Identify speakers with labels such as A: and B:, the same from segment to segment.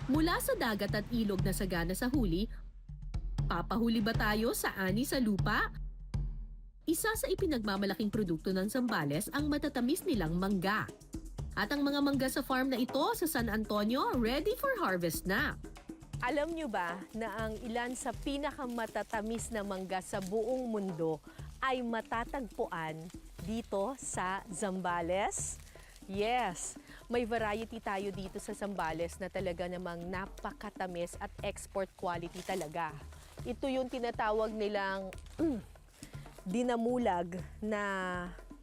A: Mula sa dagat at ilog na sagana sa huli, papahuli ba tayo sa ani sa lupa? Isa sa ipinagmamalaking produkto ng Zambales ang matatamis nilang mangga. At ang mga mangga sa farm na ito sa San Antonio ready for harvest na.
B: Alam nyo ba na ang ilan sa pinakamatatamis na mangga sa buong mundo ay matatagpuan dito sa Zambales? Yes, may variety tayo dito sa Zambales na talaga namang napakatamis at export quality talaga. Ito yung tinatawag nilang dinamulag na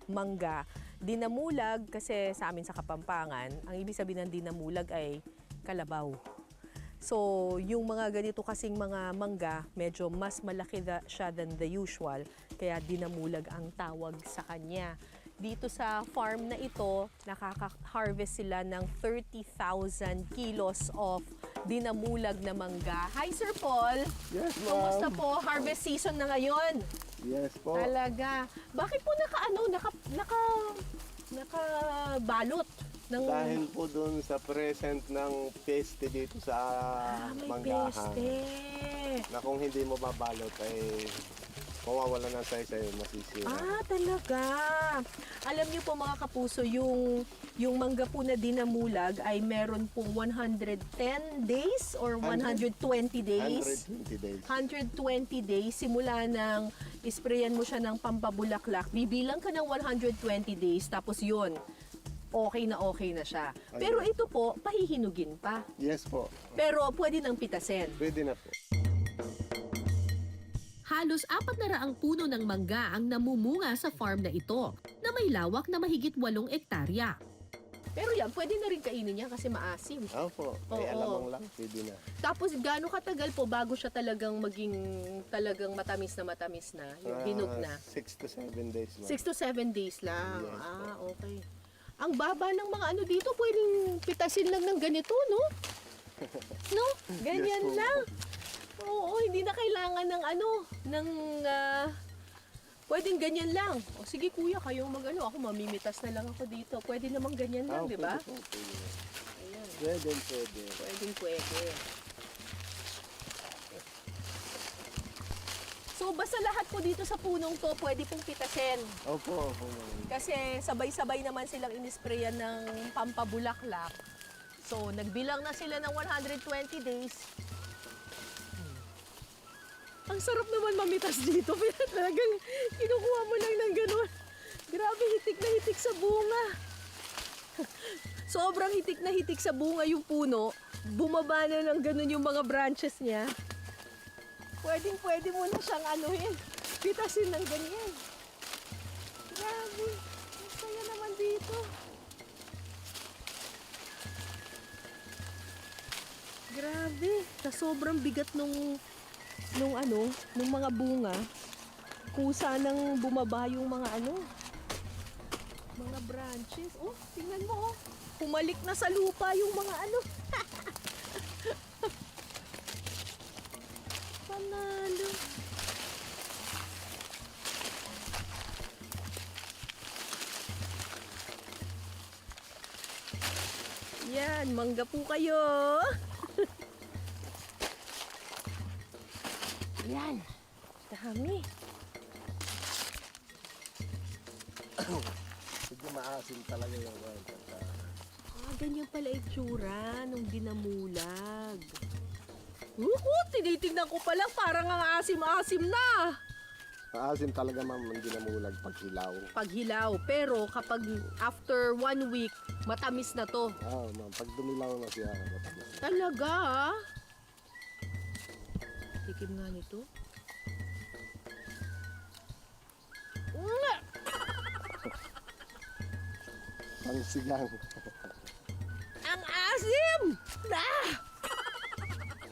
B: mangga. Dinamulag kasi sa amin sa Kapampangan, ang ibig sabihin ng dinamulag ay kalabaw. So, yung mga ganito kasing mga mangga, medyo mas malaki siya than the usual, kaya dinamulag ang tawag sa kanya. Dito sa farm na ito, nakaka-harvest sila ng 30,000 kilos of dinamulag na mangga. Hi, Sir Paul!
C: Yes, ma'am.
B: Kumusta po? Harvest season na ngayon.
C: Yes po.
B: Talaga. Bakit po nakabalot? Ng...
C: Dahil po doon sa present ng peste dito sa
B: may
C: manggahan.
B: peste.
C: Na kung hindi mo mabalot ay mawawala ng saysay, masisira.
B: Talaga. Alam niyo po mga kapuso, yung mangga po na dinamulag ay meron pong 110 days or 120 days.
C: 120 days.
B: 120 days simula ng isprayan mo siya ng pampabulaklak. Bibilang ka ng 120 days tapos yun, okay na siya. Pero ito po, pahihinugin pa.
C: Yes po.
B: Pero pwede nang pitasin.
C: Pwede na po.
A: Halos 400 puno ng mangga ang namumunga sa farm na ito na may lawak na mahigit 8 ektarya.
B: Pero yan, pwede na rin kainin niya kasi maasim.
C: Opo. May
B: Oo.
C: alamang lang. Pwede na.
B: Tapos gaano katagal po bago siya talagang maging talagang matamis na, yung hinog na?
C: 6 to 7 days lang.
B: 6 to 7 days lang.
C: Yes,
B: Okay. Ang baba ng mga ano dito, pwedeng pitasin lang ng ganito, no? No? Ganyan
C: Yes po.
B: lang. Oo, hindi na kailangan ng pwedeng ganyan lang. O sige kuya, kayong mag-ano, ako mamimitas na lang ako dito. Pwede namang ganyan lang, di ba?
C: Pwede po, pwede.
B: Ayan.
C: Pwede.
B: Pwede. So, basta lahat po dito sa punong to, pwede pong pitasin.
C: Opo.
B: Kasi sabay-sabay naman silang inisprayan ng pampabulaklak. So, nagbilang na sila ng 120 days. Ang sarap naman mamitas dito. Talagang kinukuha mo lang ng ganun. Grabe, hitik na hitik sa bunga. Sobrang hitik na hitik sa bunga yung puno. Bumaba na ng ganun yung mga branches niya. Pwede mo na siyang anuhin. Pitasin ng ganyan. Grabe. Ang saya naman dito. Grabe. Sa sobrang bigat nung mga bunga, kusa nang bumaba yung mga mga branches. Oh, tingnan mo, oh. Pumalik na sa lupa yung mga Panalo. Yan, mangga po kayo. Yan, dami.
C: Medyo maasim talaga yung
B: Ganyan pala itsura nung dinamulag. Tinitingnan ko pa lang, parang ang asim-asim na.
C: Maasim talaga ma'am ang dinamulag pag hilaw.
B: Pag hilaw, pero kapag after 1 week, matamis na to.
C: Ma'am, pag dumilaw na siya, matamis.
B: Talaga? Tikim nga nito.
C: Pang sigang.
B: Ang asim!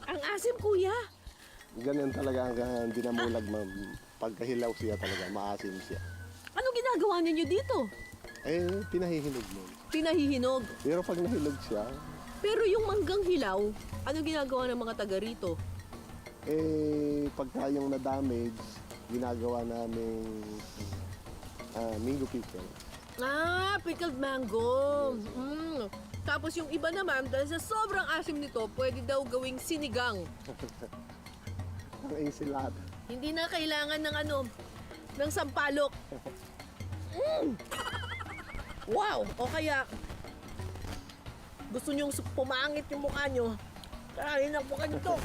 B: Ang asim, kuya.
C: Ganyan talaga ang dinamulag ma'am. Pagkahilaw siya talaga, maasim siya.
B: Ano ginagawa ninyo dito?
C: Pinahihinog mo.
B: Pinahihinog.
C: Pero pag nahilog siya,
B: Pero yung manggang hilaw, ano ginagawa ng mga taga rito?
C: pagka yung na-damage, ginagawa namin mango pickle.
B: Pickled mango. Tapos yung iba naman, dahil sa sobrang asim nito, pwede daw gawing sinigang.
C: Ang easy lahat.
B: Hindi na kailangan ng ng sampalok. Wow! O kaya, gusto nyong pumangit yung mukha nyo, karahin ang mukha nyo to.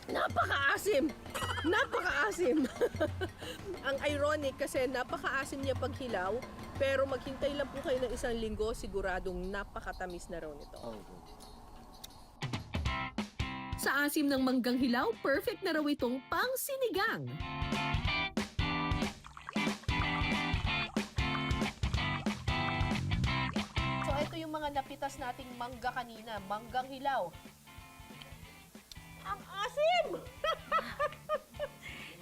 B: Napakaasim! Napakaasim! Ang ironic kasi napakaasim niya pag hilaw, pero maghintay lang po kayo ng 1 linggo, siguradong napakatamis na raw nito.
A: Sa asim ng manggang hilaw, perfect na raw itong pang sinigang.
B: So ito yung mga napitas nating mangga kanina, manggang hilaw. Ang asim!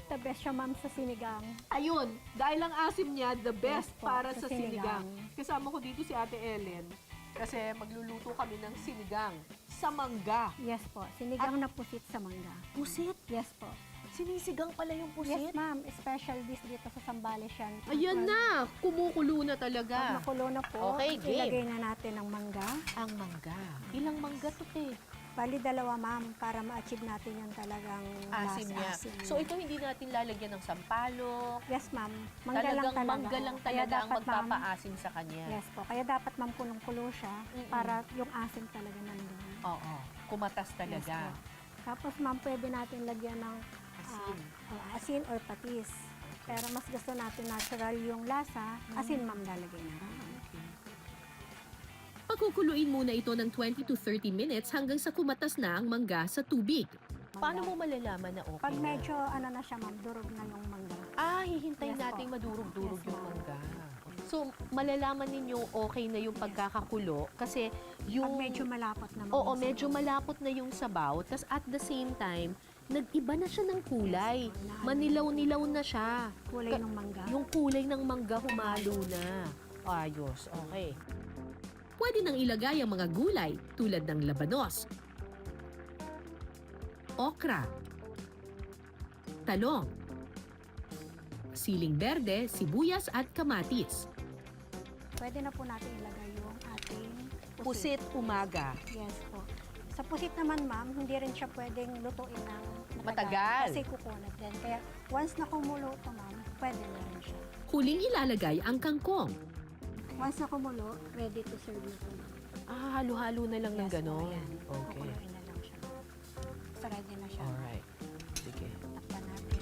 D: The best siya, ma'am, sa sinigang.
B: Ayun, dahil ang asim niya, the best
D: Yes po,
B: para
D: sa
B: sa sinigang.
D: sinigang.
B: Kasama ko dito si Ate Ellen kasi magluluto kami ng sinigang sa mangga.
D: Yes po, sinigang na pusit sa mangga.
B: Pusit?
D: Yes po.
B: Sinisigang pala yung
D: Yes, ma'am. Special dish dito sa Sambales yan.
B: Ayan na, kumukulo na
D: Pag
B: talaga.
D: makulo na po,
B: Okay, game.
D: ilagay na natin ang mangga.
B: Ang mangga. Ilang mangga to, te?
D: Bali, 2, ma'am, para ma-achieve natin yung talagang
B: Asim niya.
D: asim
B: So ito hindi natin lalagyan ng sampalok.
D: yes, ma'am. Mangga lang
B: Talagang
D: talaga.
B: mangga lang
D: Kaya
B: talaga ang
D: dapat, ma'am,
B: magpapaasim sa kanya.
D: yes po. Kaya dapat, ma'am, kulong-kulo siya para yung asim talaga nandun.
B: Oo, kumatas
D: Yes
B: talaga.
D: po. Tapos, ma'am, pwede natin lagyan ng
B: Asin.
D: asin or patis. Pero mas gusto natin natural yung lasa, asin, ma'am, lalagay natin.
A: Pagkukuluin muna ito ng 20 to 30 minutes hanggang sa kumatas na ang mangga sa tubig.
B: Paano mo malalaman na okay
D: Pag
B: na?
D: medyo na siya, ma'am, durog na yung mangga.
B: Hihintayin
D: Yes po.
B: nating madurog-durog
D: Yes
B: yung
D: po.
B: mangga. So, malalaman ninyo okay na yung pagkakakulo kasi
D: Pag
B: yung...
D: medyo malapot na, ma'am.
B: Oo,
D: yung
B: medyo
D: sabaw.
B: malapot na yung sabaw. Tapos at the same time, nag-iba na siya ng kulay. Manilaw-nilaw na siya.
D: Kulay ng mangga.
B: Yung kulay ng mangga humalo na. Ayos, okay.
A: Pwede nang ilagay ang mga gulay tulad ng labanos, okra, talong, siling berde, sibuyas at kamatis.
D: Pwede na po natin ilagay yung ating
B: Pusit umaga.
D: Yes po. Sa pusit naman, ma'am, hindi rin siya pwedeng lutuin ng
B: Matagal.
D: Kasi kukunat din. Kaya once na kumulo ito, ma'am, pwede na rin siya.
A: Huling ilalagay ang kangkong.
D: Once na kumulo, ready to serve na po.
B: Halo-halo na lang ng
D: Yes po,
B: ganon.
D: ayan.
B: Okay.
D: Kukuluin na lang siya. So, ready na siya.
B: Alright. Sige.
D: Takpan natin.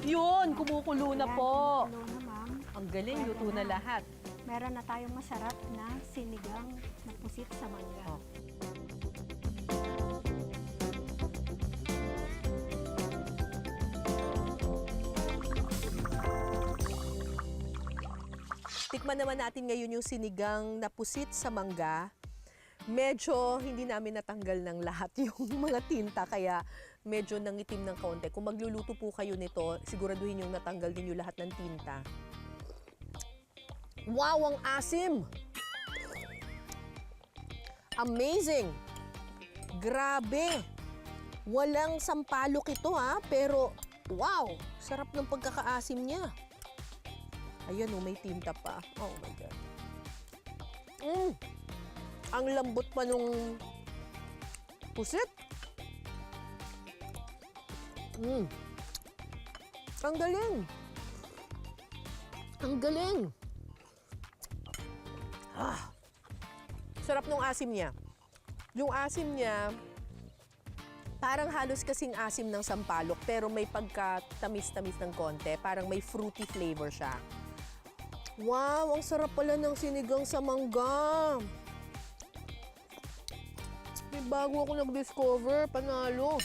B: Yun! Kumukulo na
D: Ayan,
B: po.
D: kumukulo na, ma'am.
B: Ang galing,
D: Pwede
B: luto na
D: na.
B: lahat.
D: Meron na tayong masarap na sinigang na pusit sa mangga.
B: Oh. Tikman naman natin ngayon yung sinigang na pusit sa mangga. Medyo hindi namin natanggal ng lahat yung mga tinta kaya medyo nangitim ng kaunti. Kung magluluto po kayo nito, siguraduhin yung natanggal ninyo lahat ng tinta. Wow, ang asim! Amazing! Grabe! Walang sampalok ito pero wow! Sarap ng pagkakaasim niya. Ayan may tinta pa. Oh my God. Ang lambot pa nung pusit. Ang galing. Ang galing. Sarap nung asim niya. Yung asim niya, parang halos kasing asim ng sampalok, pero may pagka-tamis-tamis ng konti. Parang may fruity flavor siya. Wow, ang sarap pala ng sinigang sa mangga. May bago ako nag-discover, panalo.